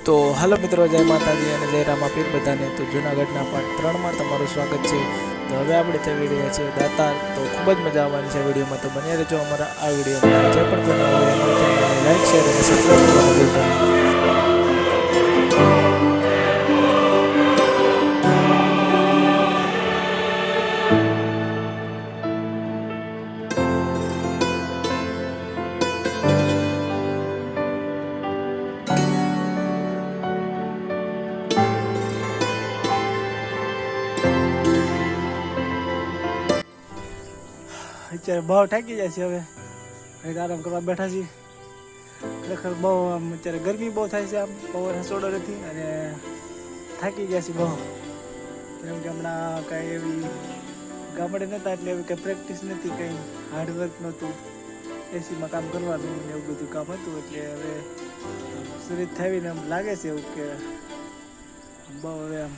તો હાલો મિત્રો, જય માતાજી અને જય રામાપીર બધાને. તો જૂનાગઢના પાર્ટ 3માં તમારું સ્વાગત છે. તો હવે આપણે જઈ રહ્યા છીએ દાતાર. તો ખૂબ જ મજા આવવાની છે વિડીયોમાં, તો બન્યા રહેજો અમારા આ વિડીયોમાં. જે પણ કોઈને હોય અમારી ચેનલને લાઈક શેર અને સબસ્ક્રાઈબ કરવાનું ભૂલતા નહીં. અત્યારે બહુ થાકી જાય છે. હવે કંઈક આરામ કરવા બેઠા છીએ. ખરેખર બહુ આમ અત્યારે ગરમી બહુ થાય છે, આમ પવન હસોડો નથી અને થાકી ગયા છે બહુ. કેમ કે હમણાં કાંઈ એવી ગામડે નહોતા એટલે એવી કંઈ પ્રેક્ટિસ નથી, કંઈ હાર્ડવર્ક નહોતું, એસીમાં કામ કરવાનું ને એવું બધું કામ હતું. એટલે હવે શરીર થઈને એમ લાગે છે એવું કે બહુ હવે આમ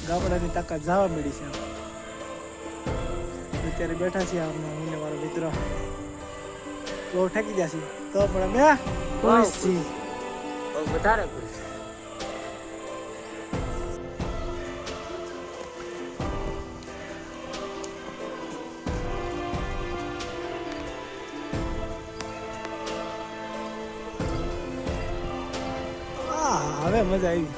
ગામડાની તાકાત જવા મળી છે. અત્યારે બેઠા છીએ આમ હું ને મારો મિત્ર, બહુ થાકી ગયા છે તો પણ અમે ખુશ છીએ, વધારે ખુશ. હવે મજા આવી.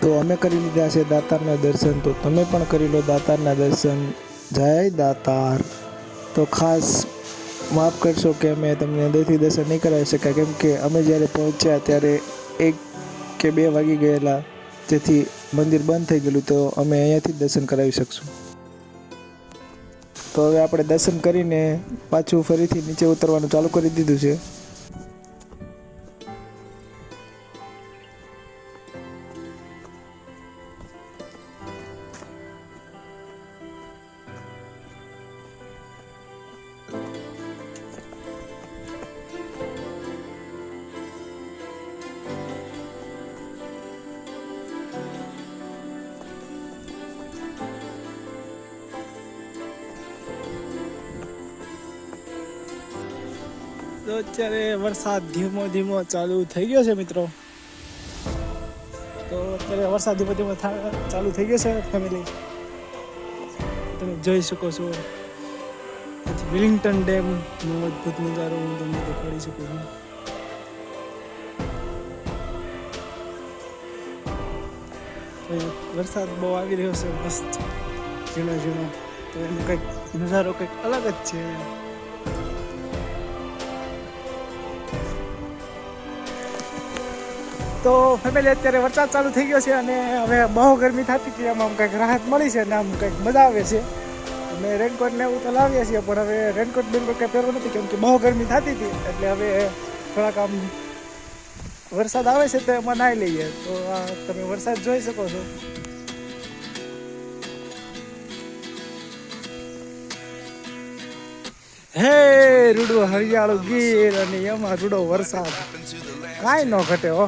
તો અમે કરી લીધા છે દાતારના દર્શન. તો તમે પણ કરી લો દાતારના દર્શન. જય દાતાર. તો ખાસ માફ કરશો કે અમે તમને અંદરથી દર્શન નહીં કરાવી શક્યા, કેમ કે અમે જ્યારે પહોંચ્યા ત્યારે 1 કે 2 વાગી ગયેલા, જેથી મંદિર બંધ થઈ ગયેલું. તો અમે અહીંયાથી જ દર્શન કરાવી શકશું. તો હવે આપણે દર્શન કરીને પાછું ફરીથી નીચે ઉતરવાનું ચાલુ કરી દીધું છે. તો અત્યારે વરસાદ ધીમો ધીમો ચાલુ થઈ ગયો છે મિત્રો. તો અત્યારે વરસાદ ધીમો ધીમો ચાલુ થઈ ગયો છે ફેમિલી. તમે જોઈ શકો છો વિલિંગ્ટન ડેમનો અદ્ભુત નજારો હું તમને દેખાડી શકું છું. વરસાદ બહુ આવી રહ્યો છે, મસ્ત ઝીણો ઝીણો. તો એનો કંઈક નજારો કંઈક અલગ જ છે. તો ફેમિલી અત્યારે વરસાદ ચાલુ થઈ ગયો છે અને હવે બહુ ગરમી થતી હતી, આમ કંઈક રાહત મળી છે અને આમ કંઈક મજા આવે છે. અમે રેનકોટ ને એવું તો લાવીએ છીએ, પણ હવે રેનકોટ બેનકોટ કંઈ પહેરવું નથી, કેમ કે બહુ ગરમી થતી હતી. એટલે હવે થોડાક આમ વરસાદ આવે છે તો એમાં નાહી લઈએ. તો આ તમે વરસાદ જોઈ શકો છો. હે રૂડો હરિયાળું ગીર અને એમાં રૂડો વરસાદ, કાંઈ ન ઘટે હો.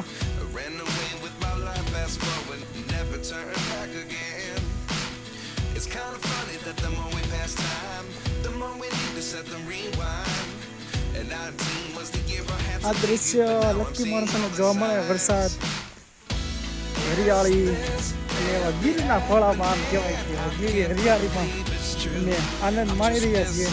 આ દ્રશ્ય લકી માણસોને જોવા મળે. વરસાદ, હરિયાળી અને એવા ગીરના ખોળામાં આમ કહેવાય કે ગીર હરિયાળીમાં અમે આનંદ માણી રહ્યા છીએ.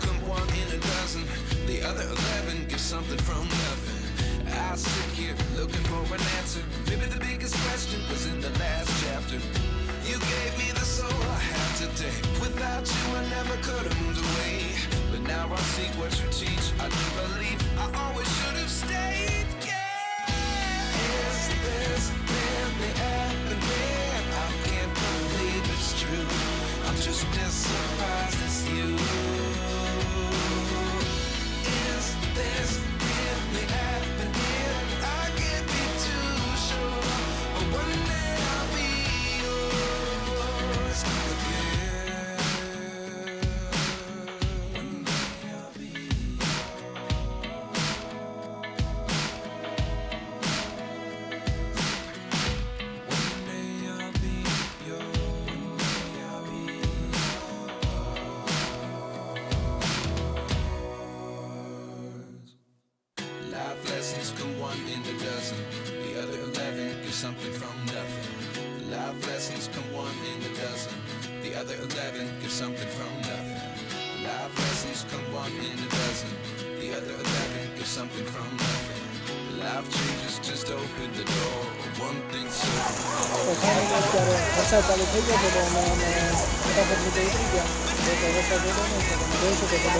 Come 1 in a dozen, the other 11 get something from nothing. I sit here looking for an answer. Maybe the biggest question was in the last chapter. You gave me the soul I have today. Without you I never could have moved away. But now I see what you teach. I do believe I always should have stayed. Yeah. Is this really happening? I can't believe it's true. I'm just as surprised as you. one in a dozen. The other 11 get something from nothing. Life lessons come one in a dozen. The other 11 get something from nothing. Life lessons come one in a dozen. The other 11 get something from nothing. Life changes just open the door. One thing certain. તો finally અત્યારે વરસાદ ચાલુ થઈ ગયો છે તો અમે ફટાફટ નીચે ઉતરી ગયા. તો વરસાદ જોડો નહીં તો તમે જોઈ શકો છો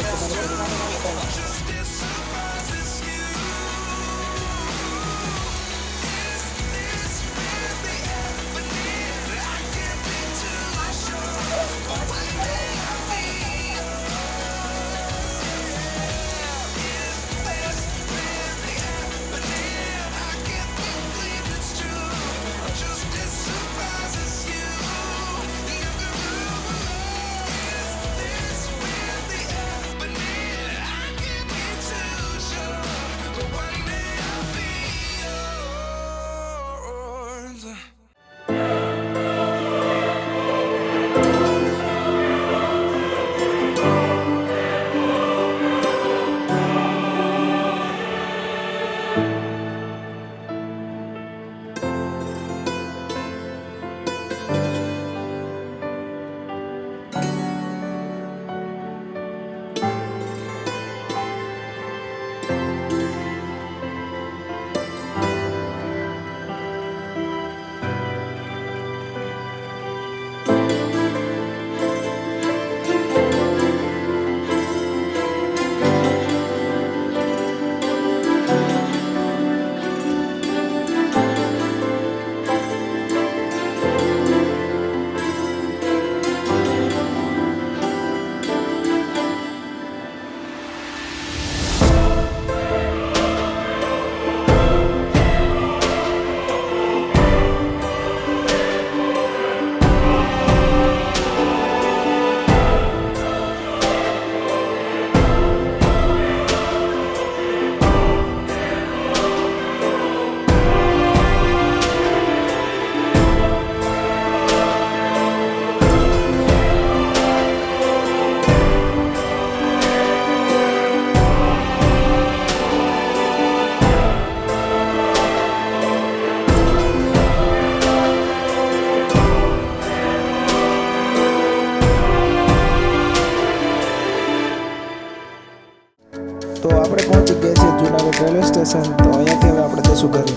તો આપણે પહોંચી ગયા છીએ જુનાગઢ રેલવે સ્ટેશન. તો અહીંયાથી હવે આપણે જશું ઘરે.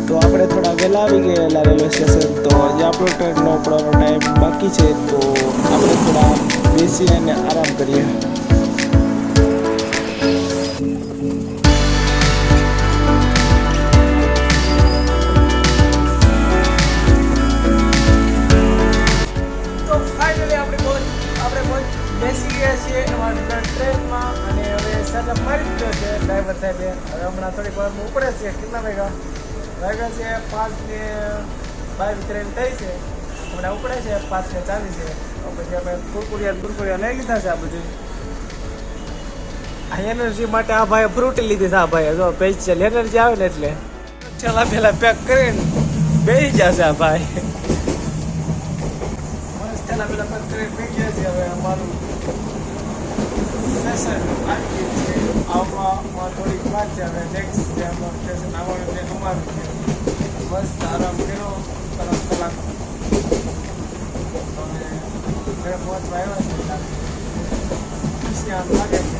તો આપણે થોડા વહેલા આવી ગયેલા રેલવે સ્ટેશન. તો હજી આપણો ટ્રેનનો ઉપડવાનો ટાઈમ બાકી છે. તો આપણે થોડા બેસી અને આરામ કરીએ. તો ફાઇનલી આપણે બેસી ગયા છીએ અમારી ટ્રેનમાં અને હવે સેટઅપ મારી દીધો છે ડ્રાઈવર સાહેબે. હવે હમણાં થોડીક વારમાં ઉપડે છે. કેટલા વાગ્યા છે? 5:22 ટ્રેન થઈ છે. હમણાં ઉપડે છે 5:40 છે. પછી આપણે કુરકુરિયા લઈ લીધા છે. આ બધું આ એનર્જી માટે આ ભાઈએ ફ્રૂટી લીધી છે. આ ભાઈએ જો સ્પેશિયલ એનર્જી આવે ને એટલે છેલ્લા પહેલાં પેક કરીને બેસી જશે આ ભાઈ. પહેલા પેક કરીને બેસી ગયા છે. હવે અમારું સેશન આવી ગયું છે. આવવામાં થોડીક વાત છે. હવે નેક્સ્ટ જે અમારું સ્ટેશન આવવાનું છે અમારું છે. મસ્ત આરામ કર્યો 3 કલાક. હવે ઘરે પહોંચવા આવ્યા છે. ખુશી આમ લાગે છે.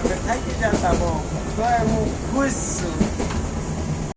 હવે થાકી જતા બહુ તો હું ખુશ છું.